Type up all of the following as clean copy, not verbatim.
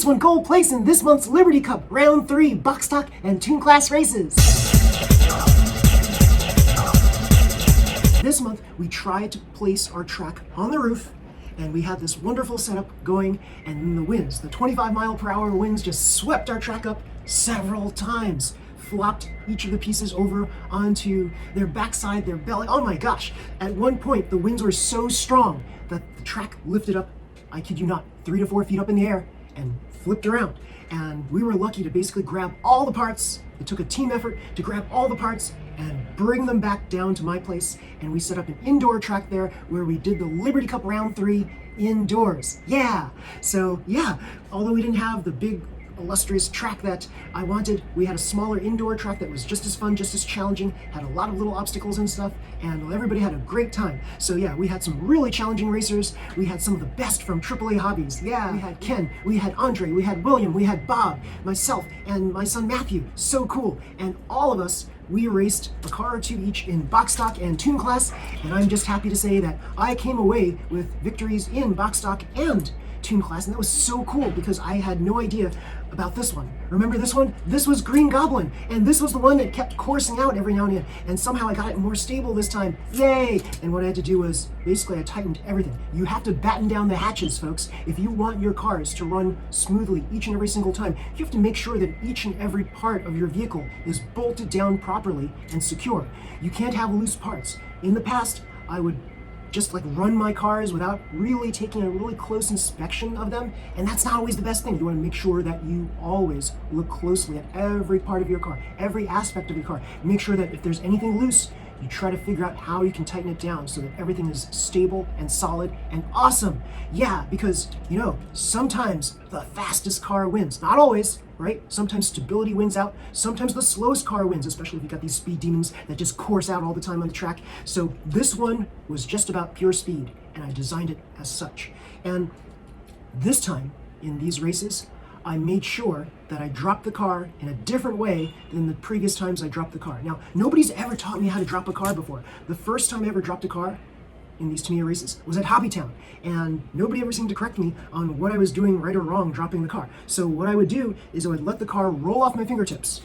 just won gold place in this month's Liberty Cup Round 3 box stock and tune class races. This month, we tried to place our track on the roof, and we had this wonderful setup going, and then the winds, the 25-mile-per-hour winds just swept our track up several times, flopped each of the pieces over onto their backside, their belly. Oh my gosh! At one point, the winds were so strong that the track lifted up, I kid you not, 3 to 4 feet up in the air and flipped around. And we were lucky to basically grab all the parts. It took a team effort to grab all the parts and bring them back down to my place. And we set up an indoor track there where we did the Liberty Cup Round 3 indoors. Yeah! So yeah, although we didn't have the big illustrious track that I wanted, we had a smaller indoor track that was just as fun, just as challenging, had a lot of little obstacles and stuff, and everybody had a great time. So yeah, we had some really challenging racers. We had some of the best from AAA Hobbies. Yeah, we had Ken, we had Andre, we had William, we had Bob, myself, and my son Matthew. So cool. And all of us, we raced a car or two each in box stock and tune class, and I'm just happy to say that I came away with victories in box stock and tune class, and that was so cool because I had no idea about this one. Remember this one? This was Green Goblin, and this was the one that kept coursing out every now and then, and somehow I got it more stable this time. Yay! And what I had to do was, basically I tightened everything. You have to batten down the hatches, folks. If you want your cars to run smoothly each and every single time, you have to make sure that each and every part of your vehicle is bolted down properly and secure. You can't have loose parts. In the past, I would just like run my cars without really taking a really close inspection of them, and that's not always the best thing. You want to make sure that you always look closely at every part of your car, every aspect of your car. Make sure that if there's anything loose, you try to figure out how you can tighten it down so that everything is stable and solid and awesome. Yeah, because, you know, sometimes the fastest car wins. Not always, right? Sometimes stability wins out. Sometimes the slowest car wins, especially if you've got these speed demons that just course out all the time on the track. So this one was just about pure speed, and I designed it as such. And this time, in these races, I made sure that I dropped the car in a different way than the previous times I dropped the car. Now, nobody's ever taught me how to drop a car before. The first time I ever dropped a car in these Tamiya races was at Hobbytown, and nobody ever seemed to correct me on what I was doing right or wrong dropping the car. So what I would do is I would let the car roll off my fingertips,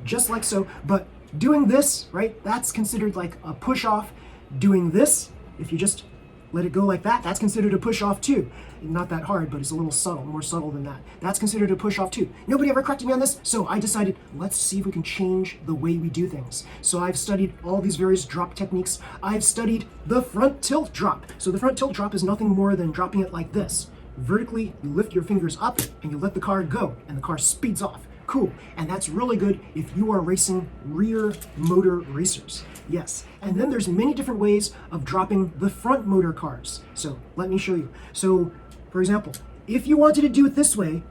just like so, but doing this, right, that's considered like a push off. Doing this, if you just let it go like that, that's considered a push off too. Not that hard, but it's a little subtle, more subtle than that. That's considered a push off too. Nobody ever corrected me on this, so I decided, let's see if we can change the way we do things. So I've studied all these various drop techniques. I've studied the front tilt drop. So the front tilt drop is nothing more than dropping it like this. Vertically, you lift your fingers up and you let the car go, and the car speeds off. Cool. And that's really good if you are racing rear motor racers. Yes. And then there's many different ways of dropping the front motor cars. So let me show you. So for example, if you wanted to do it this way,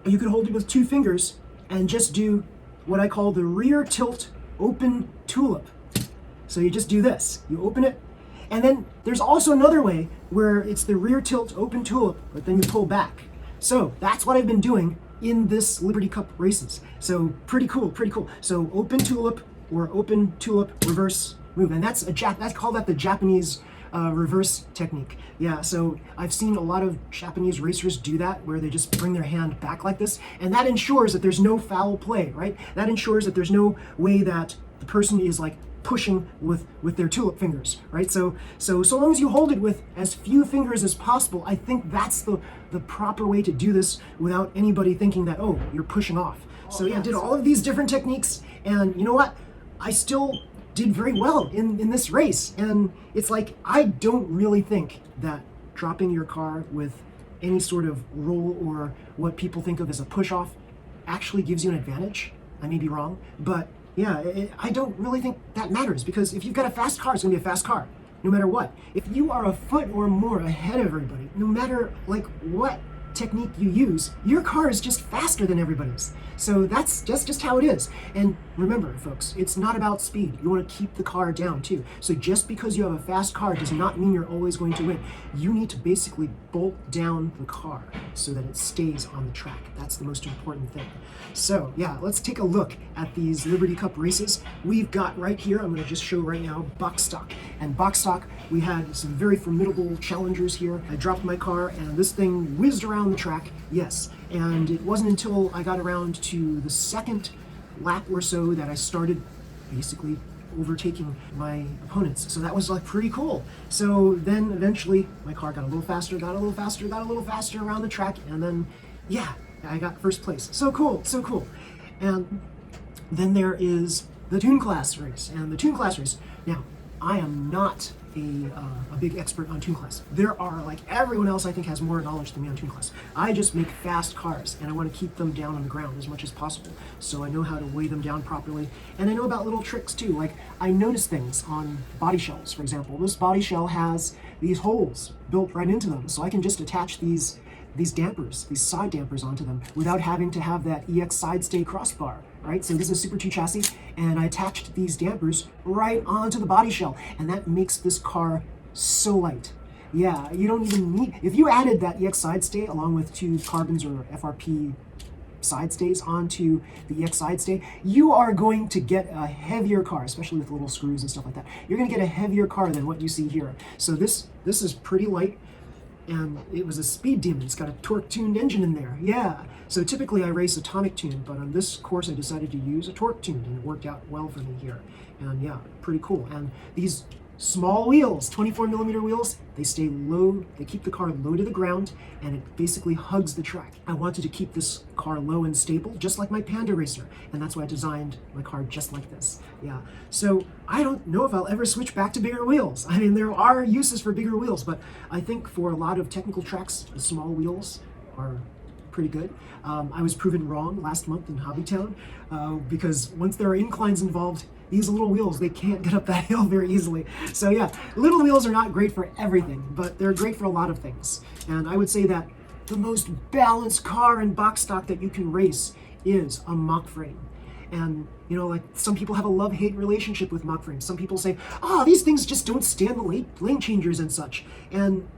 you could hold it with 2 fingers and just do what I call the rear tilt open tulip. So you just do this. You open it, and then there's also another way where it's the rear tilt open tulip, but then you pull back. So that's what I've been doing in this Liberty Cup races. So pretty cool, pretty cool. So open tulip or open tulip reverse move. And that's call that the Japanese reverse technique. Yeah, so I've seen a lot of Japanese racers do that, where they just bring their hand back like this, and that ensures that there's no foul play, right? That ensures that there's no way that the person is like pushing with their tulip fingers, right? So long as you hold it with as few fingers as possible, I think that's the proper way to do this without anybody thinking that, oh, you're pushing off. So yeah, I did all of these different techniques, and you know what? I still did very well in this race. And it's like, I don't really think that dropping your car with any sort of roll or what people think of as a push-off actually gives you an advantage. I may be wrong, but yeah, I don't really think that matters, because if you've got a fast car, it's gonna be a fast car, no matter what. If you are a foot or more ahead of everybody, no matter like what technique you use, your car is just faster than everybody's. So that's just how it is. And remember, folks, it's not about speed. You want to keep the car down too. So just because you have a fast car does not mean you're always going to win. You need to basically bolt down the car so that it stays on the track. That's the most important thing. So yeah, let's take a look at these Liberty Cup races. We've got right here, I'm going to just show right now, box stock. And box stock, we had some very formidable challengers here. I dropped my car and this thing whizzed around around the track, yes. And it wasn't until I got around to the second lap or so that I started basically overtaking my opponents. So that was like pretty cool. So then eventually my car got a little faster, got a little faster, got a little faster around the track, and then yeah, I got first place. So cool, so cool. And then there is the Tune Class race. And the Tune Class race, now I am not a big expert on Tune Class. There are, like everyone else I think has more knowledge than me on Tune Class. I just make fast cars and I want to keep them down on the ground as much as possible. So I know how to weigh them down properly, and I know about little tricks too. Like I notice things on body shells, for example. This body shell has these holes built right into them, so I can just attach these dampers, these side dampers onto them without having to have that EX side stay crossbar, right? So this is a Super 2 chassis, and I attached these dampers right onto the body shell, and that makes this car so light. Yeah, you don't even need, if you added that EX side stay along with 2 carbons or FRP side stays onto the EX side stay, you are going to get a heavier car, especially with little screws and stuff like that. You're going to get a heavier car than what you see here. So this is pretty light. And it was a speed demon. It's got a torque-tuned engine in there. Yeah. So typically I race atomic tune, but on this course I decided to use a torque-tuned, and it worked out well for me here. And yeah, pretty cool. And these small wheels, 24 millimeter wheels, they stay low, they keep the car low to the ground, and it basically hugs the track. I wanted to keep this car low and stable, just like my Panda Racer, and that's why I designed my car just like this. Yeah, so I don't know if I'll ever switch back to bigger wheels. I mean, there are uses for bigger wheels, but I think for a lot of technical tracks, the small wheels are pretty good. I was proven wrong last month in Hobbytown because once there are inclines involved, these little wheels, they can't get up that hill very easily. So yeah, little wheels are not great for everything, but they're great for a lot of things. And I would say that the most balanced car in box stock that you can race is a mock frame. And you know, like some people have a love-hate relationship with mock frames. Some people say, oh, these things just don't stand the lane changers and such. And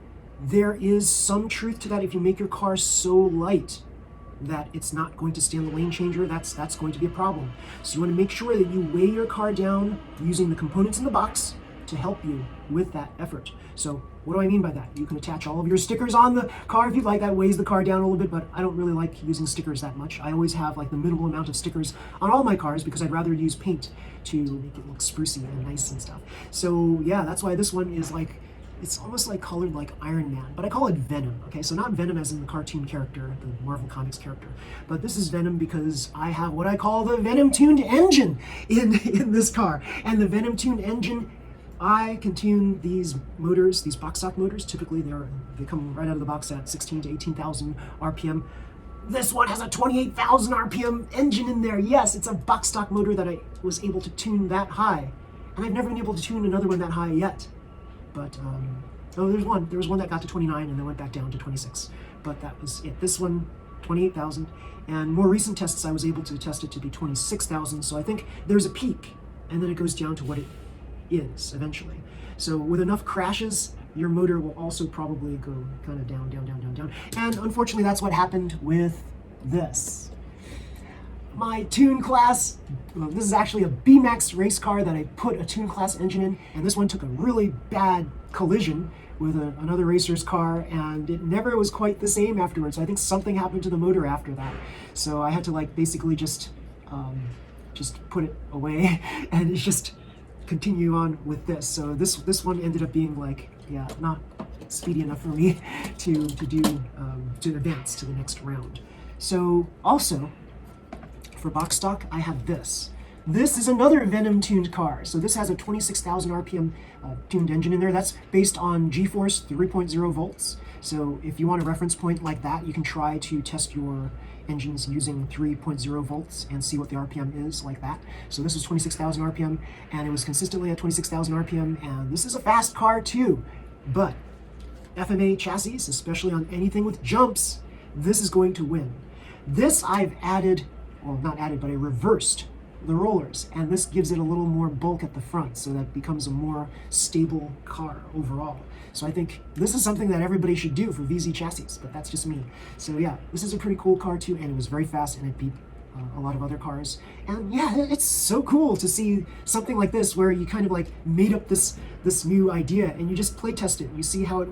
there is some truth to that. If you make your car so light that it's not going to stand the lane changer, that's going to be a problem. So you want to make sure that you weigh your car down using the components in the box to help you with that effort. So what do I mean by that? You can attach all of your stickers on the car if you'd like. That weighs the car down a little bit, but I don't really like using stickers that much. I always have like the minimal amount of stickers on all my cars because I'd rather use paint to make it look sprucey and nice and stuff. So yeah, that's why this one is like, it's almost like colored like Iron Man, but I call it Venom, okay? So not Venom as in the cartoon character, the Marvel Comics character, but this is Venom because I have what I call the Venom-tuned engine in this car. And the Venom-tuned engine, I can tune these motors, these box stock motors. Typically they come right out of the box at 16 to 18,000 RPM. This one has a 28,000 RPM engine in there. Yes, it's a box stock motor that I was able to tune that high. And I've never been able to tune another one that high yet. But, oh, there was one that got to 29 and then went back down to 26. But that was it. This one, 28,000. And more recent tests, I was able to test it to be 26,000. So I think there's a peak, and then it goes down to what it is eventually. So with enough crashes, your motor will also probably go kind of down, down, down, down, down. And unfortunately, that's what happened with this. My Tune Class, well, this is actually a B-Max race car that I put a Tune Class engine in, and this one took a really bad collision with another racer's car, and it never was quite the same afterwards. I think something happened to the motor after that. So I had to like basically just put it away and just continue on with this. So this one ended up being like, yeah, not speedy enough for me to advance to the next round. So also, for box stock, I have this. This is another Venom tuned car. So this has a 26,000 RPM tuned engine in there. That's based on G-Force 3.0 volts. So if you want a reference point like that, you can try to test your engines using 3.0 volts and see what the RPM is like that. So this was 26,000 RPM, and it was consistently at 26,000 RPM, and this is a fast car too. But FMA chassis, especially on anything with jumps, this is going to win. This I've added, well, not added, but I reversed the rollers, and this gives it a little more bulk at the front, so that it becomes a more stable car overall. So I think this is something that everybody should do for VZ chassis, but that's just me. So yeah, this is a pretty cool car too, and it was very fast, and it beat a lot of other cars. And yeah, it's so cool to see something like this where you kind of like made up this new idea, and you just play test it, and you see how it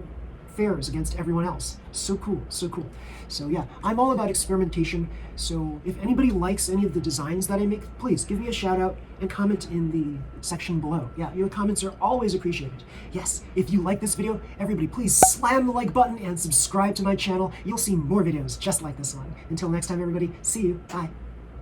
fares against everyone else. So cool, so cool. So yeah, I'm all about experimentation. So if anybody likes any of the designs that I make, please give me a shout out and comment in the section below. Yeah, your comments are always appreciated. Yes, if you like this video, everybody please slam the like button and subscribe to my channel. You'll see more videos just like this one. Until next time, everybody, see you. Bye.